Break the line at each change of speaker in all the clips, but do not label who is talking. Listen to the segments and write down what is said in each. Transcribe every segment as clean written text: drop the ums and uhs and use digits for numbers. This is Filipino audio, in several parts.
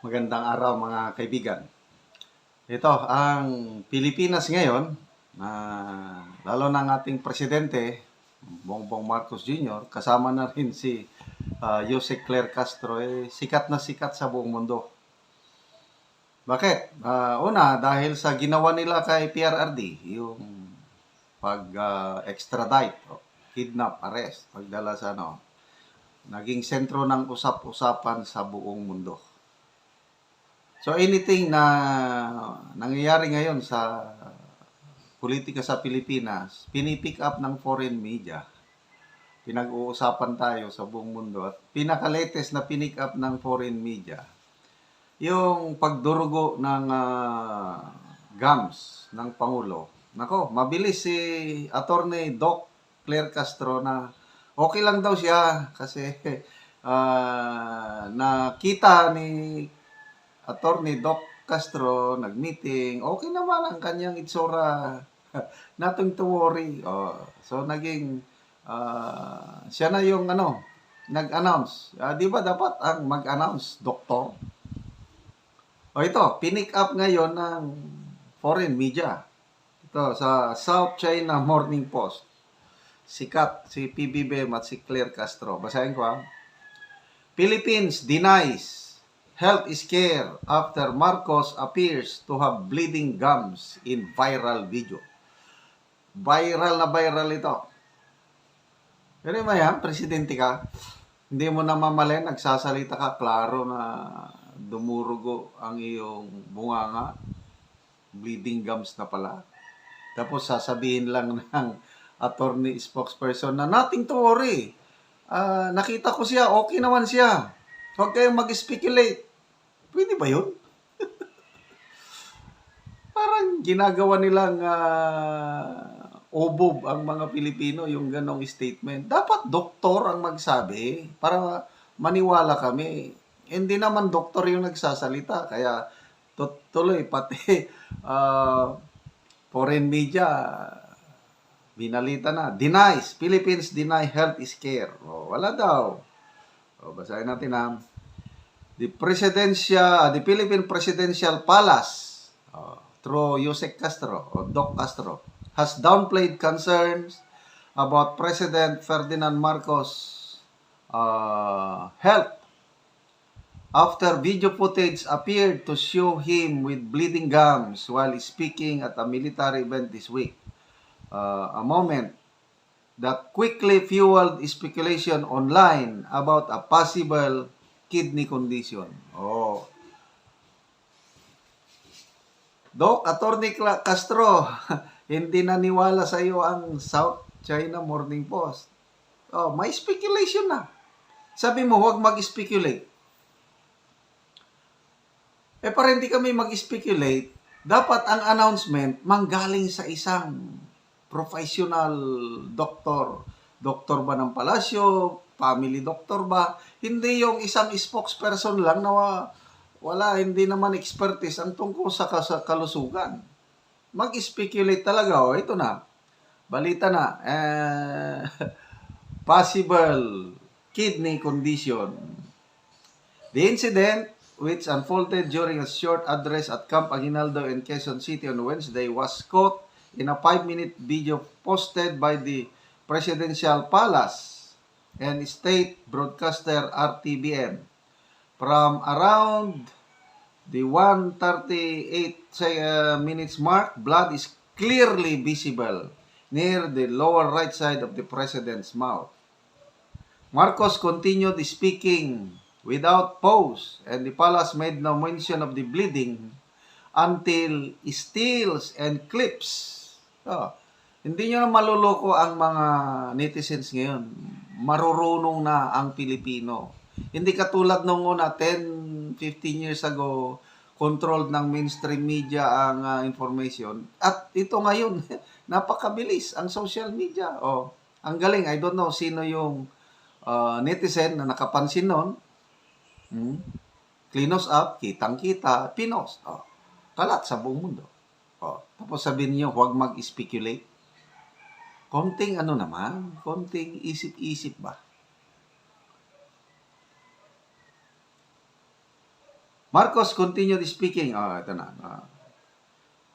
Magandang araw mga kaibigan. Ito, ang Pilipinas ngayon, lalo na ang ating presidente, Bongbong Marcos Jr., kasama na rin si Jose Claire Castro, sikat na sikat sa buong mundo. Bakit? Una, dahil sa ginawa nila kay PRRD, yung pag-extradite, kidnap, arrest, pagdala sa naging sentro ng usap-usapan sa buong mundo. So anything na nangyayari ngayon sa politika sa Pilipinas, pinipick up ng foreign media. Pinag-uusapan tayo sa buong mundo at pinaka-latest na pinick up ng foreign media, yung pagdurugo ng gums ng Pangulo. Nako, mabilis si Attorney Doc Claire Castro na okay lang daw siya kasi nakita ni Attorney Doc Castro nag-meeting, okay naman ang kanyang itsura. Nothing to worry. So naging siya na yung nag-announce. Di ba dapat ang mag-announce, doktor? Ito, pinick up ngayon ng foreign media. Ito, sa South China Morning Post. Sikat si PBBM at si Claire Castro. Basahin ko Philippines denies health scare after Marcos appears to have bleeding gums in viral video. Viral na viral ito. Pero yan, presidente ka, hindi mo na mamali, nagsasalita ka, klaro na dumurugo ang iyong bunganga, bleeding gums na pala. Tapos sasabihin lang ng attorney spokesperson na nothing to worry. Nakita ko siya, okay naman siya. Huwag kayong mag-speculate. Pwede ba yun? Parang ginagawa nilang obob ang mga Pilipino yung ganong statement. Dapat doktor ang magsabi para maniwala kami. Hindi naman doktor yung nagsasalita. Kaya tuloy pati foreign media binalita na. Denies. Philippines deny health scare. Wala daw. Basahin natin The Philippine Presidential Palace, through Jose Castro, or Doc Castro, has downplayed concerns about President Ferdinand Marcos' health after video footage appeared to show him with bleeding gums while speaking at a military event this week. A moment that quickly fueled speculation online about a possible kidney condition. Doc, Attorney Castro, hindi naniwala sa iyo ang South China Morning Post. May speculation na. Sabi mo, huwag mag-speculate. Para hindi kami mag-speculate, dapat ang announcement manggaling sa isang professional doktor. Doktor ba ng palasyo? Family doctor ba? Hindi yung isang spokesperson lang na hindi naman expertise ang tungkol sa kalusugan. Mag-speculate talaga. Ito na. Balita na. Possible kidney condition. The incident, which unfolded during a short address at Camp Aguinaldo in Quezon City on Wednesday, was caught in a 5-minute video posted by the Presidential Palace and state broadcaster RTBM. From around the 1:38 minutes mark, blood is clearly visible near the lower right side of the president's mouth. Marcos continued speaking without pause, and the palace made no mention of the bleeding until stills and clips. Hindi nyo na maluloko ang mga netizens ngayon. Marurunong na ang Pilipino. Hindi katulad nung una, 10, 15 years ago, controlled ng mainstream media ang information. At ito ngayon, napakabilis ang social media. Ang galing. I don't know sino yung netizen na nakapansin nun. Cleanos up, kitang-kita, pinost. Kalat sa buong mundo. Tapos sabihin niyo, huwag mag-speculate. Konting konting isip-isip ba? Marcos continued speaking. Ito na.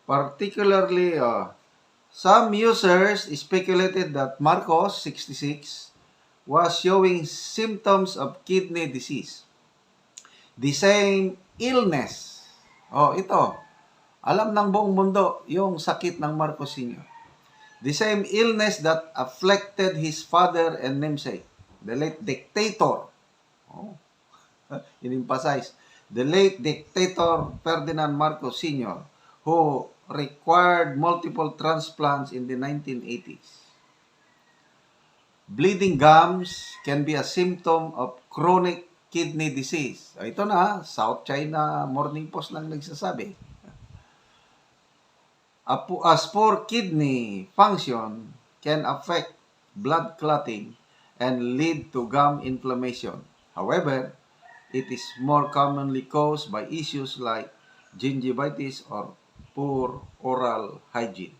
Particularly, some users speculated that Marcos, 66, was showing symptoms of kidney disease. The same illness. Ito. Alam ng buong mundo yung sakit ng Marcos Sr. The same illness that afflicted his father and namesake, the late dictator. In-emphasize. The late dictator Ferdinand Marcos Sr., who required multiple transplants in the 1980s. Bleeding gums can be a symptom of chronic kidney disease. Ito na, South China Morning Post lang nagsasabi. As poor kidney function can affect blood clotting and lead to gum inflammation. However, it is more commonly caused by issues like gingivitis or poor oral hygiene.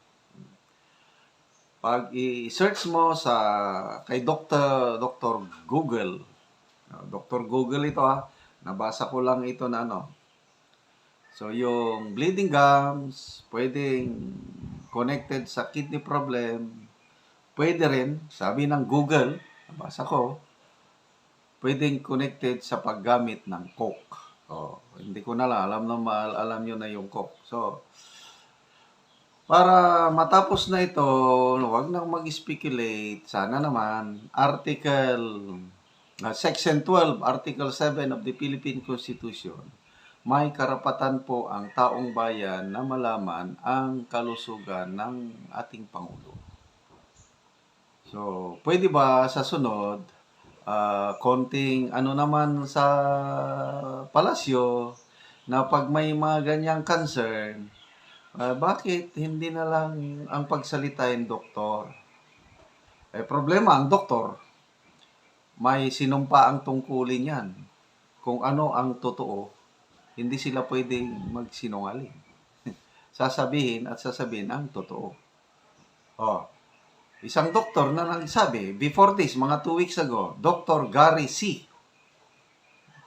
Pag i-search mo kay Dr. Google, Dr. Google ito nabasa ko lang ito na So yung bleeding gums, pwedeng connected sa kidney problem, pwede rin, sabi ng Google, nabasa ko, pwedeng connected sa paggamit ng coke. Hindi ko na lang, alam nyo na yung coke. So, para matapos na ito, huwag nang mag-speculate. Sana naman, Section 12, Article 7 of the Philippine Constitution, may karapatan po ang taong bayan na malaman ang kalusugan ng ating Pangulo. So, pwede ba sa sunod, konting naman sa palasyo, na pag may mga ganyang concern, bakit hindi na lang ang pagsalitain doktor? Problema, ang doktor, may sinumpa ang tungkulin yan. Kung ano ang totoo, hindi sila pwedeng magsinungaling. Sasabihin ang totoo. Isang doktor na nagsabi, before this, mga 2 weeks ago, Dr. Gary C.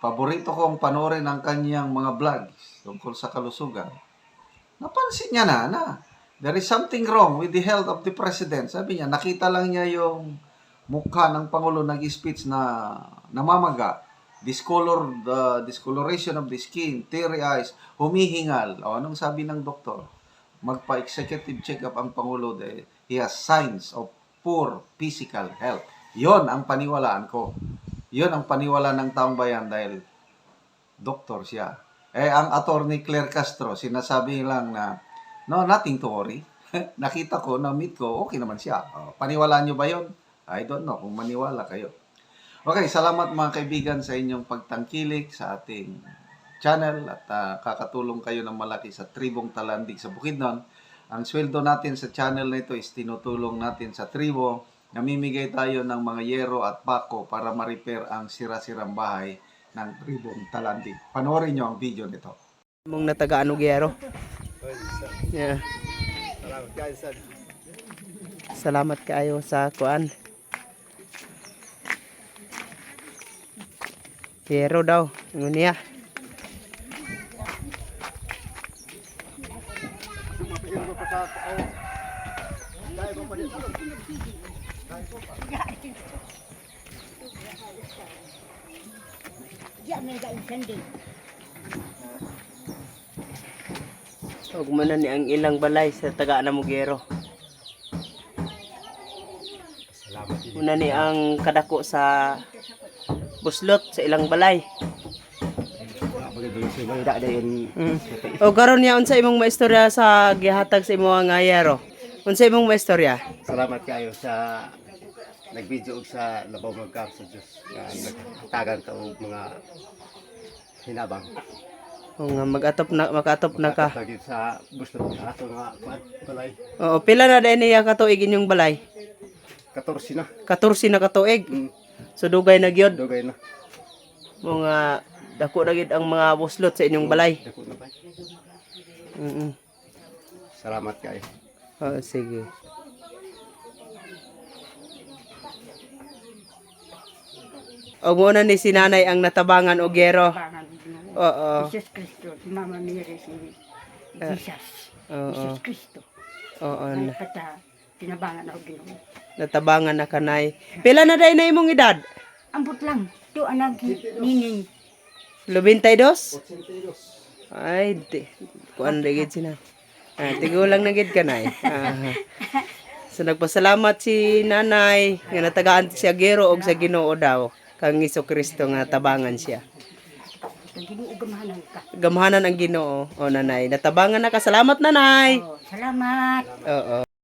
Paborito kong panoorin ang kanyang mga vlogs tungkol sa kalusugan. Napansin niya na there is something wrong with the health of the president. Sabi niya, nakita lang niya yung mukha ng Pangulo nag-speech na namamaga, discoloration of the skin, teary eyes, humihingal. Anong sabi ng doktor? Magpa-executive check-up ang Pangulo dahil he has signs of poor physical health. Yon ang paniwalaan ko. Yon ang paniwala ng taong bayan dahil doktor siya. Ang attorney Claire Castro, sinasabi lang na, no, nothing to worry. Nakita ko, na-meet ko, okay naman siya. Paniwalaan nyo ba yon? I don't know kung maniwala kayo. Okay, salamat mga kaibigan sa inyong pagtangkilik sa ating channel at kakatulong kayo ng malaki sa tribong Talandig sa Bukidnon. Ang sweldo natin sa channel na ito is tinutulong natin sa tribo. Namimigay tayo ng mga yero at pako para ma-repair ang sira-sirang bahay ng tribong Talandig. Panoorin nyo ang video nito.
Mong natagaan og yero. Yeah. Salamat kayo sa kuan. Yero daw, niya. Huwag mo na ni ang ilang balay sa taga na Mugero. Una ni ang kadako sa buslot sa ilang balay. O karon niya unsa imong maistorya sa gihatag sa imong nga yero? Unsa imong maistorya?
Salamat kayo sa nag-video og sa Labaw Magkam sa Diyos nga nagtagan ka og mga hinabang.
O nga makatop na ka.
Tagid sa buslot sa ato nga balay.
Oo, pila na din niya katuig inyong balay?
14 na.
14 na katuig. So dugay na gyud.
Dugay na.
Mga dako na gyud ang mga buslot sa inyong balay.
Dako na ba? Salamat kayo.
Sige. O muna ni sinanay ang natabangan og yero. Oo.
Jesus Kristo, si Mama Mary, si Jesus.
Oo.
Jesus Kristo.
Oo.
Ay pata, tinabangan ako Ginoo.
Natabangan na kanay. Pila na day na imong edad?
Ambot lang, to anak nining.
92? Ay, kuan digid sina. Tigulang na gid kanay. So nagpasalamat si nanay nga natagaan siya Gero og sa Ginoo daw kang Hesus Kristo nga tabangan siya.
Ang Ginoo gamahanan ka.
Gamhanan ang Ginoo. O nanay, natabangan na ka. Salamat nanay.
Oh, salamat.
Oo.